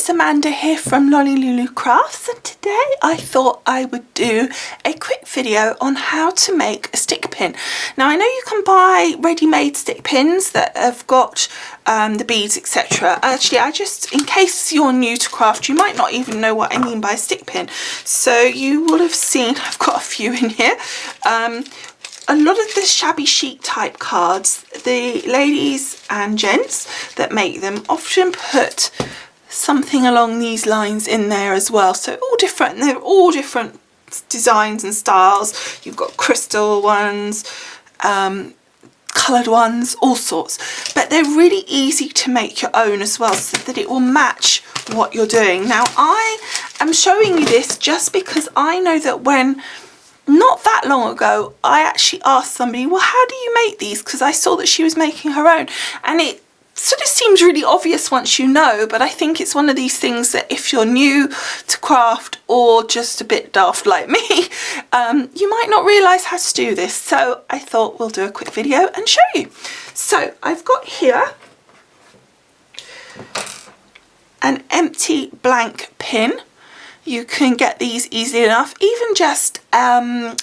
it's Amanda here from Lolli Lulu Crafts, and today I thought I would do a quick video on how to make a stick pin. Now I know you can buy ready-made stick pins that have got the beads, etc. Actually, in case you're new to craft, you might not even know what I mean by a stick pin. So you will have seen, I've got a few in here. A lot of the shabby chic type cards, the ladies and gents that make them often put something along these lines in there as well. So all different, they're all different designs and styles. You've got crystal ones, coloured ones, all sorts. But they're really easy to make your own as well, so that it will match what you're doing. Now I am showing you this just because I know that not that long ago, I actually asked somebody, well, how do you make these? Because I saw that she was making her own. And it sort of seems really obvious once you know, but I think it's one of these things that if you're new to craft or just a bit daft like me, you might not realise how to do this. So I thought we'll do a quick video and show you. So I've got here an empty blank pin. You can get these easily enough. Even just a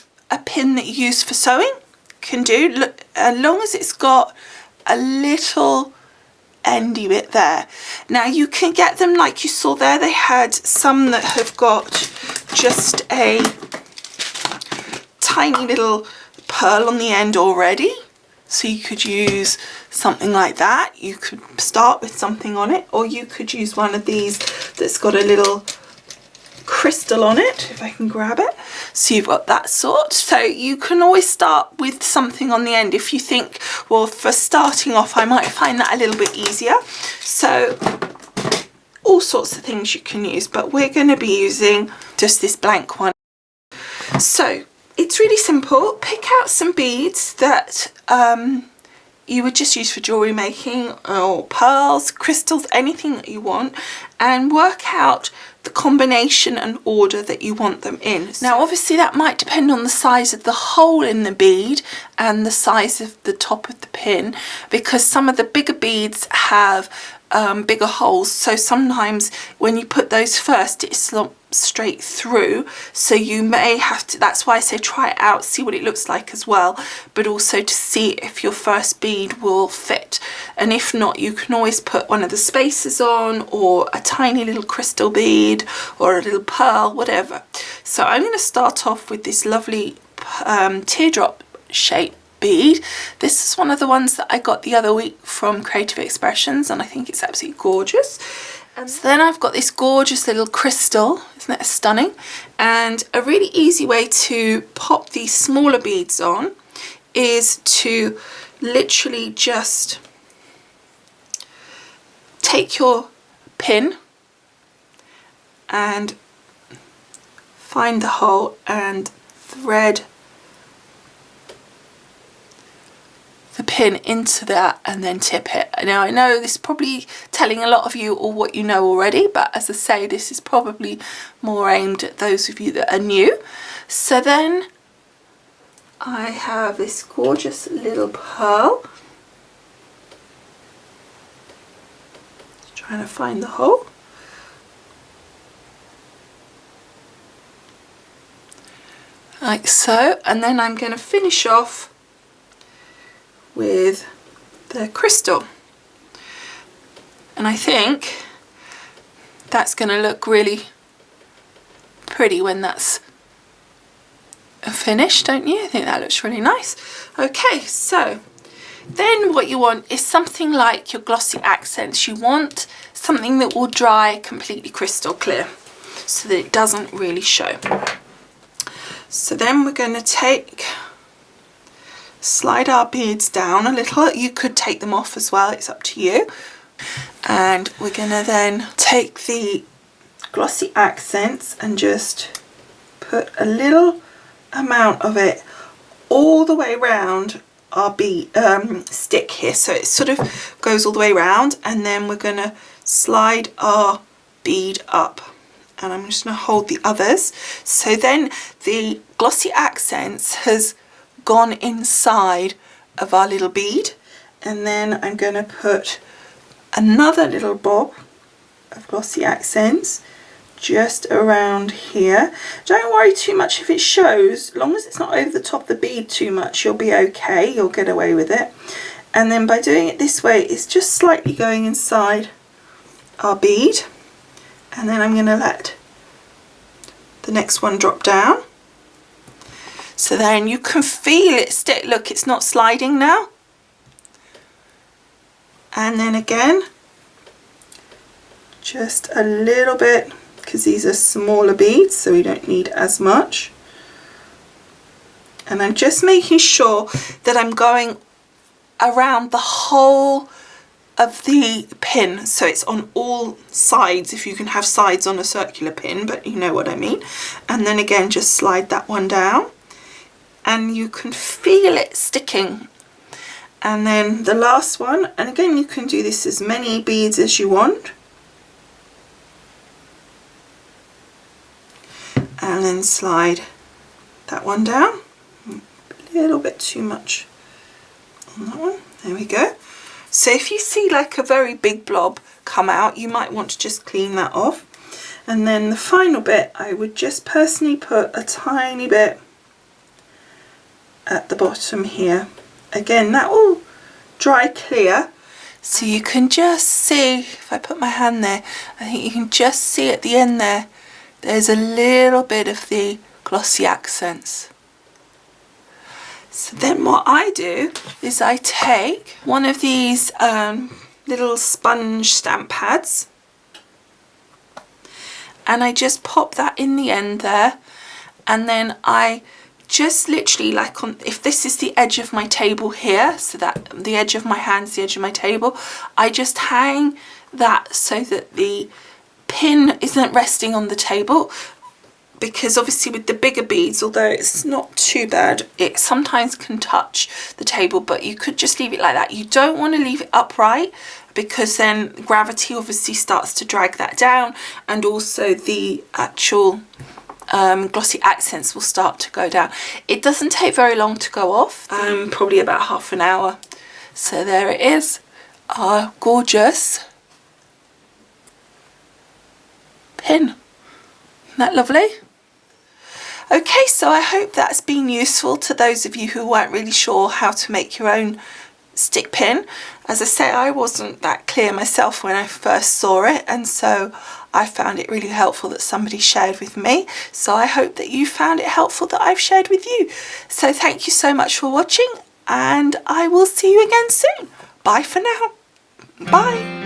pin that you use for sewing can do. Look, as long as it's got a little endy bit there. Now you can get them like you saw there. They had some that have got just a tiny little pearl on the end already. So you could use something like that. You could start with something on it, or you could use one of these that's got a little crystal on it, if I can grab it. So you've got that sort. So you can always start with something on the end if you think, well, for starting off I might find that a little bit easier. So all sorts of things you can use, but we're going to be using just this blank one. So it's really simple. Pick out some beads that you would just use for jewellery making, or pearls, crystals, anything that you want, and work out the combination and order that you want them in. Now obviously that might depend on the size of the hole in the bead and the size of the top of the pin, because some of the bigger beads have bigger holes, so sometimes when you put those first it slumps straight through, so you may have to, that's why I say try it out, see what it looks like as well, but also to see if your first bead will fit, and if not you can always put one of the spacers on, or a tiny little crystal bead, or a little pearl, whatever. So I'm going to start off with this lovely teardrop shape bead. This is one of the ones that I got the other week from Creative Expressions, and I think it's absolutely gorgeous. And so then I've got this gorgeous little crystal, isn't that stunning? And a really easy way to pop these smaller beads on is to literally just take your pin and find the hole and thread the pin into that and then tip it. Now I know this is probably telling a lot of you or what you know already, but as I say, this is probably more aimed at those of you that are new. So then I have this gorgeous little pearl. Just trying to find the hole. Like so, and then I'm going to finish off with the crystal, and I think that's going to look really pretty when that's finished, don't you? I think that looks really nice. Okay, so then what you want is something like your glossy accents. You want something that will dry completely crystal clear so that it doesn't really show. So then we're going to slide our beads down a little. You could take them off as well, it's up to you. And we're going to then take the glossy accents and just put a little amount of it all the way around our stick here, so it sort of goes all the way around, and then we're going to slide our bead up, and I'm just going to hold the others. So then the glossy accents has gone inside of our little bead, and then I'm going to put another little bob of glossy accents just around here. Don't worry too much if it shows, as long as it's not over the top of the bead too much, you'll be okay, you'll get away with it. And then by doing it this way, it's just slightly going inside our bead, and then I'm going to let the next one drop down. So then you can feel it stick. Look, it's not sliding now. And then again, just a little bit, because these are smaller beads, so we don't need as much. And I'm just making sure that I'm going around the whole of the pin, so it's on all sides, if you can have sides on a circular pin, but you know what I mean. And then again, just slide that one down, and you can feel it sticking. And then the last one, and again you can do this as many beads as you want. And then slide that one down. A little bit too much on that one. There we go. So if you see like a very big blob come out, you might want to just clean that off. And then the final bit, I would just personally put a tiny bit at the bottom here. Again, that will dry clear, so you can just see, if I put my hand there, I think you can just see at the end there, there's a little bit of the glossy accents. So then what I do is I take one of these little sponge stamp pads, and I just pop that in the end there, and then I just literally, like on, if this is the edge of my table here, so that the edge of my hand is the edge of my table, I just hang that so that the pin isn't resting on the table, because obviously with the bigger beads, although it's not too bad, it sometimes can touch the table, but you could just leave it like that. You don't want to leave it upright, because then gravity obviously starts to drag that down, and also the actual glossy accents will start to go down. It doesn't take very long to go off, probably about half an hour. So there it is, our gorgeous pin. Isn't that lovely? Okay, so I hope that's been useful to those of you who weren't really sure how to make your own stick pin. As I say, I wasn't that clear myself when I first saw it, and so I found it really helpful that somebody shared with me. So I hope that you found it helpful that I've shared with you. So thank you so much for watching, and I will see you again soon. Bye for now. Bye.